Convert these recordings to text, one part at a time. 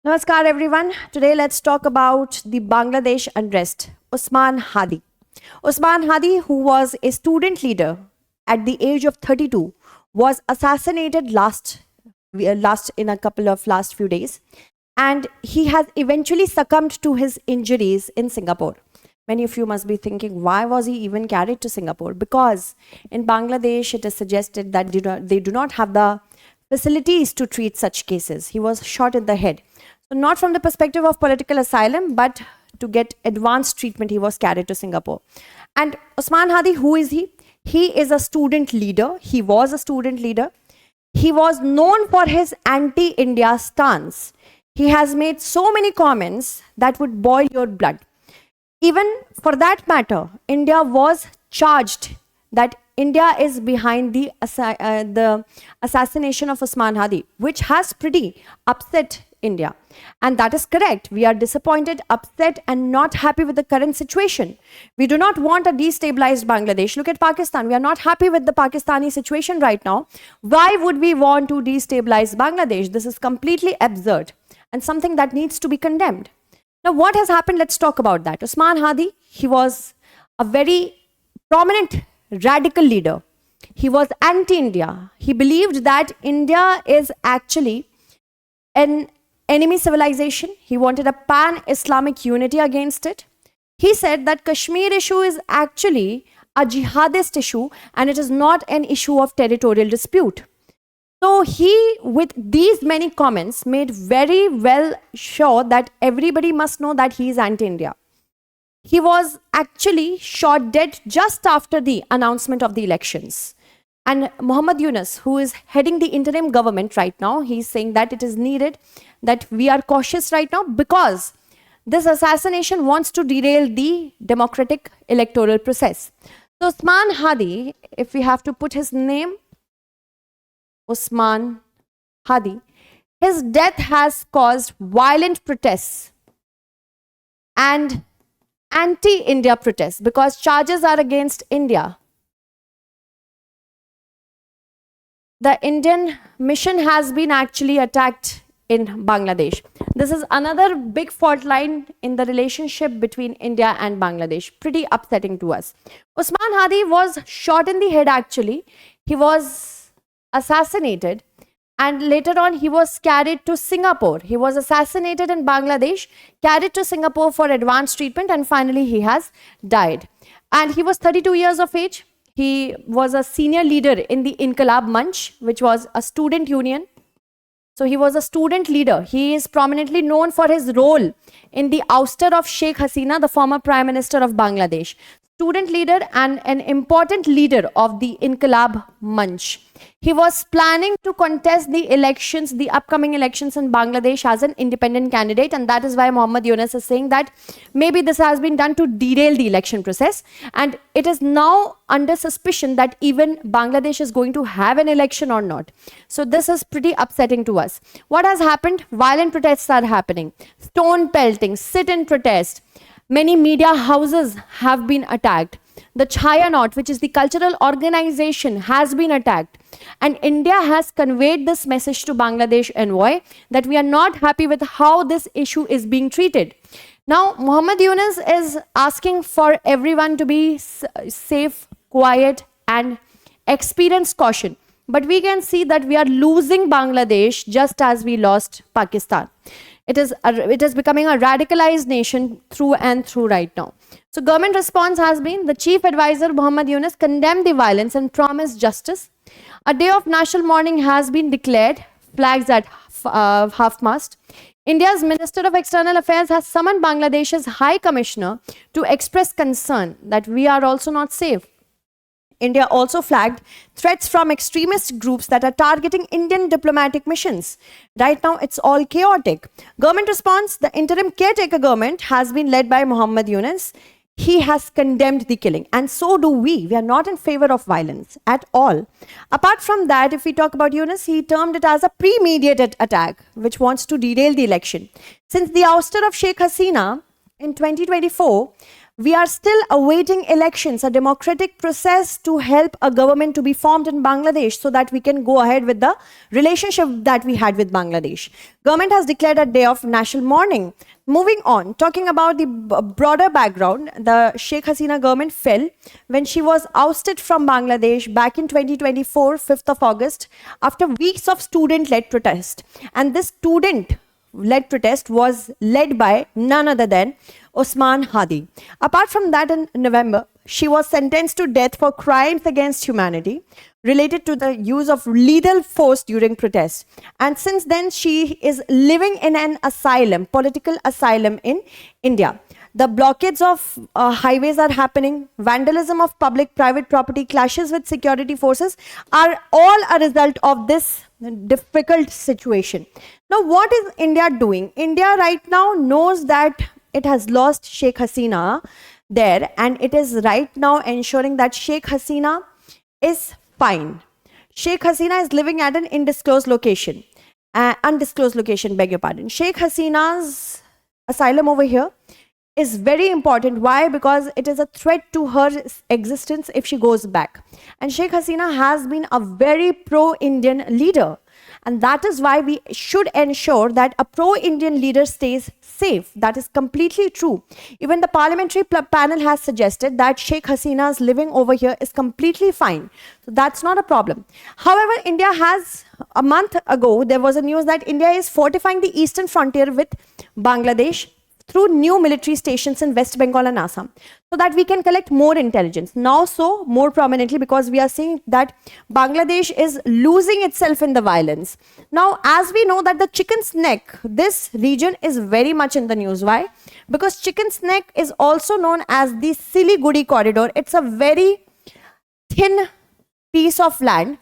Namaskar everyone. Today let's talk about the Bangladesh unrest. Osman Hadi. Osman Hadi, who was a student leader at the age of 32, was assassinated last in a couple of last few days, and he has eventually succumbed to his injuries in Singapore. Many of you must be thinking, why was he even carried to Singapore? Because in Bangladesh, it is suggested that they do not have the facilities to treat such cases. He was shot in the head. So not from the perspective of political asylum, but to get advanced treatment, he was carried to Singapore. And Osman Hadi, who is he? He is a student leader. He was a student leader. He was known for his anti-India stance. He has made so many comments that would boil your blood. Even for that matter, India was charged that India is behind the assassination of Osman Hadi, which has pretty upset India. And that is correct. We are disappointed, upset, and not happy with the current situation. We do not want a destabilized Bangladesh. Look at Pakistan. We are not happy with the Pakistani situation right now. Why would we want to destabilize Bangladesh? This is completely absurd and something that needs to be condemned. Now, what has happened? Let's talk about that. Osman Hadi, he was a very prominent radical leader. He was anti-India. He believed that India is actually an enemy civilization. He wanted a pan-Islamic unity against it. He said that Kashmir issue is actually a jihadist issue and it is not an issue of territorial dispute. So he, with these many comments, made very well sure that everybody must know that he is anti-India. He was actually shot dead just after the announcement of the elections. And Muhammad Yunus, who is heading the interim government right now, he's saying that it is needed, that we are cautious right now because this assassination wants to derail the democratic electoral process. So Osman Hadi, if we have to put his name, Osman Hadi, his death has caused violent protests and anti-India protests because charges are against India. The Indian mission has been actually attacked in Bangladesh. This is another big fault line in the relationship between India and Bangladesh. Pretty upsetting to us. Osman Hadi was shot in the head actually. He was assassinated and later on he was carried to Singapore. He was assassinated in Bangladesh, carried to Singapore for advanced treatment, and finally he has died. And he was 32 years of age. He was a senior leader in the Inqilab Manch, which was a student union. So he was a student leader. He is prominently known for his role in the ouster of Sheikh Hasina, the former Prime Minister of Bangladesh. Student leader and an important leader of the Inqilab Manch. He was planning to contest the elections, the upcoming elections in Bangladesh as an independent candidate, and that is why Muhammad Yunus is saying that maybe this has been done to derail the election process, and it is now under suspicion that even Bangladesh is going to have an election or not. So this is pretty upsetting to us. What has happened? Violent protests are happening. Stone pelting, sit-in protest. Many media houses have been attacked. The Chaya Knot, which is the cultural organization, has been attacked. And India has conveyed this message to Bangladesh envoy that we are not happy with how this issue is being treated. Now, Muhammad Yunus is asking for everyone to be safe, quiet, and experience caution. But we can see that we are losing Bangladesh just as we lost Pakistan. It is becoming a radicalized nation through and through right now. So government response has been, the chief advisor Muhammad Yunus condemned the violence and promised justice. A day of national mourning has been declared, flags at half-mast. India's Minister of External Affairs has summoned Bangladesh's High Commissioner to express concern that we are also not safe. India also flagged threats from extremist groups that are targeting Indian diplomatic missions. Right now, it's all chaotic. Government response, the interim caretaker government has been led by Muhammad Yunus. He has condemned the killing, and so do we. We are not in favor of violence at all. Apart from that, if we talk about Yunus, he termed it as a premeditated attack, which wants to derail the election. Since the ouster of Sheikh Hasina in 2024, We are still awaiting elections, a democratic process to help a government to be formed in Bangladesh so that we can go ahead with the relationship that we had with Bangladesh. Government has declared a day of national mourning. Moving on, talking about the broader background, the Sheikh Hasina government fell when she was ousted from Bangladesh back in 2024, 5th of August, after weeks of student-led protest. And this student-led protest was led by none other than Osman Hadi. Apart from that, in November, she was sentenced to death for crimes against humanity related to the use of lethal force during protests. And since then, she is living in an asylum, political asylum in India. The blockades of highways are happening. Vandalism of public-private property, clashes with security forces are all a result of this difficult situation. Now, what is India doing? India right now knows that it has lost Sheikh Hasina there, and it is right now ensuring that Sheikh Hasina is fine. Sheikh Hasina is living at an undisclosed location. Beg your pardon. Sheikh Hasina's asylum over here is very important. Why? Because it is a threat to her existence if she goes back. And Sheikh Hasina has been a very pro-Indian leader. And that is why we should ensure that a pro-Indian leader stays safe. That is completely true. Even the parliamentary panel has suggested that Sheikh Hasina's living over here is completely fine. So that's not a problem. However, India has, a month ago, there was a news that India is fortifying the eastern frontier with Bangladesh through new military stations in West Bengal and Assam, so that we can collect more intelligence. Now, so more prominently, because we are seeing that Bangladesh is losing itself in the violence. Now, as we know that the Chicken's Neck, this region is very much in the news. Why? Because Chicken's Neck is also known as the Siliguri corridor. It's a very thin piece of land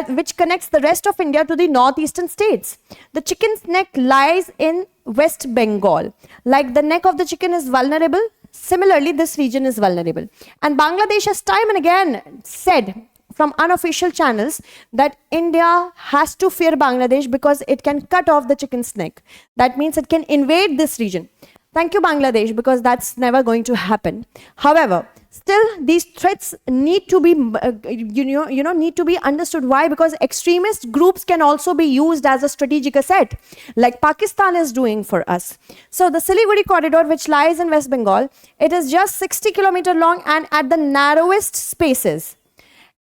which connects the rest of India to the northeastern states. The Chicken's Neck lies in West Bengal. Like the neck of the chicken is vulnerable, similarly this region is vulnerable. And Bangladesh has time and again said from unofficial channels that India has to fear Bangladesh because it can cut off the chicken's neck. That means it can invade this region. Thank you, Bangladesh, because that's never going to happen. However, still these threats need to be need to be understood. Why? Because extremist groups can also be used as a strategic asset, like Pakistan is doing for us. So the Siliguri corridor, which lies in West Bengal, it is just 60 kilometers long, and at the narrowest spaces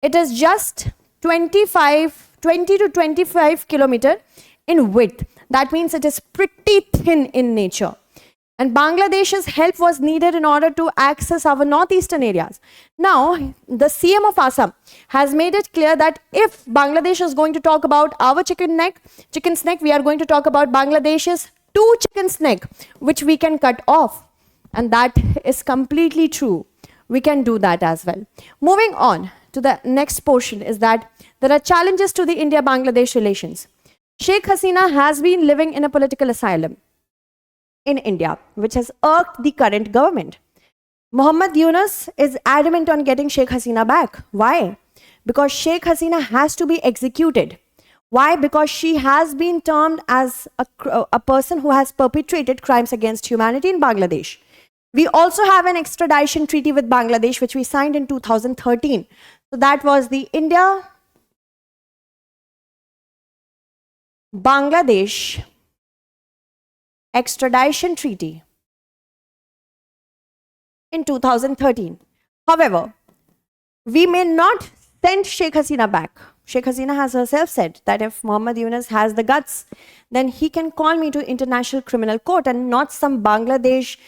it is just 20 to 25 kilometers in width. That means it is pretty thin in nature. And Bangladesh's help was needed in order to access our northeastern areas. Now, the CM of Assam has made it clear that if Bangladesh is going to talk about our chicken's neck, we are going to talk about Bangladesh's two chicken's neck, which we can cut off. And that is completely true. We can do that as well. Moving on to the next portion is that there are challenges to the India-Bangladesh relations. Sheikh Hasina has been living in a political asylum in India, which has irked the current government. Muhammad Yunus is adamant on getting Sheikh Hasina back. Why? Because Sheikh Hasina has to be executed. Why? Because she has been termed as a person who has perpetrated crimes against humanity in Bangladesh. We also have an extradition treaty with Bangladesh, which we signed in 2013. So that was the India-Bangladesh extradition treaty in 2013. However, we may not send Sheikh Hasina back. Sheikh Hasina has herself said that if Muhammad Yunus has the guts, then he can call me to International Criminal Court and not some Bangladesh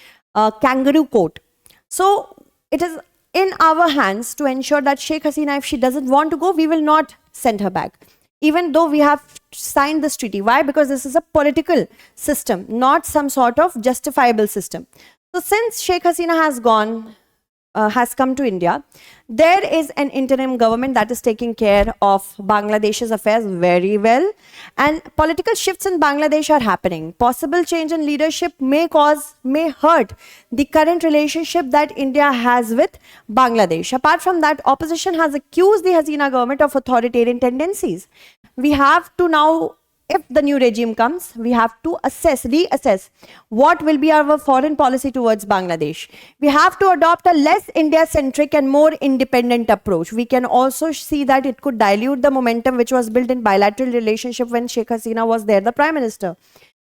kangaroo court. So it is in our hands to ensure that Sheikh Hasina, if she doesn't want to go, we will not send her back, even though we have signed this treaty. Why? Because this is a political system, not some sort of justifiable system. So since Sheikh Hasina has come to India, there is an interim government that is taking care of Bangladesh's affairs very well, and political shifts in Bangladesh are happening. Possible change in leadership may hurt the current relationship that India has with Bangladesh. Apart from that, opposition has accused the Hasina government of authoritarian tendencies. We have to now if the new regime comes, we have to reassess what will be our foreign policy towards Bangladesh. We have to adopt a less India-centric and more independent approach. We can also see that it could dilute the momentum which was built in bilateral relationship when Sheikh Hasina was there, the Prime Minister.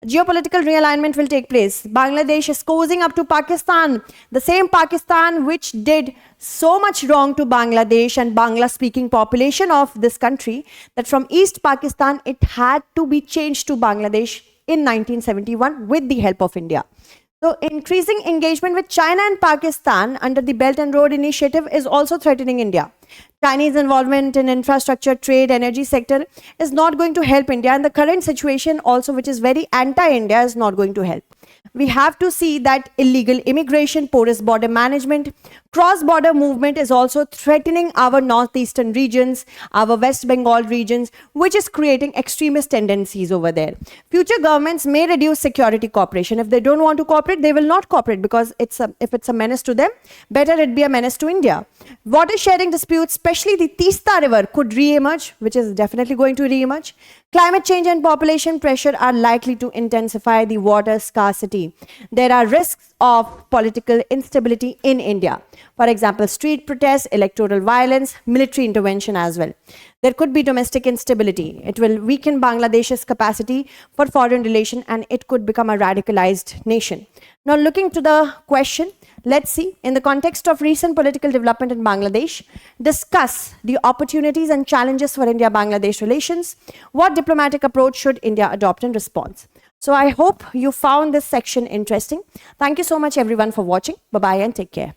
Geopolitical realignment will take place. Bangladesh is cozying up to Pakistan, the same Pakistan which did so much wrong to Bangladesh and Bangla-speaking population of this country that from East Pakistan, it had to be changed to Bangladesh in 1971 with the help of India. So increasing engagement with China and Pakistan under the Belt and Road Initiative is also threatening India. Chinese involvement in infrastructure, trade, energy sector is not going to help India, and the current situation also, which is very anti-India, is not going to help. We have to see that illegal immigration, porous border management, cross-border movement is also threatening our northeastern regions, our West Bengal regions, which is creating extremist tendencies over there. Future governments may reduce security cooperation. If they don't want to cooperate, they will not cooperate because if it's a menace to them, better it be a menace to India. Water sharing disputes, especially the Tista River, could re-emerge, which is definitely going to re-emerge. Climate change and population pressure are likely to intensify the water scarcity. There are risks of political instability in India. For example, street protests, electoral violence, military intervention as well. There could be domestic instability. It will weaken Bangladesh's capacity for foreign relation and it could become a radicalized nation. Now, looking to the question, let's see, in the context of recent political development in Bangladesh, discuss the opportunities and challenges for India-Bangladesh relations. What diplomatic approach should India adopt in response? So I hope you found this section interesting. Thank you so much everyone for watching. Bye-bye and take care.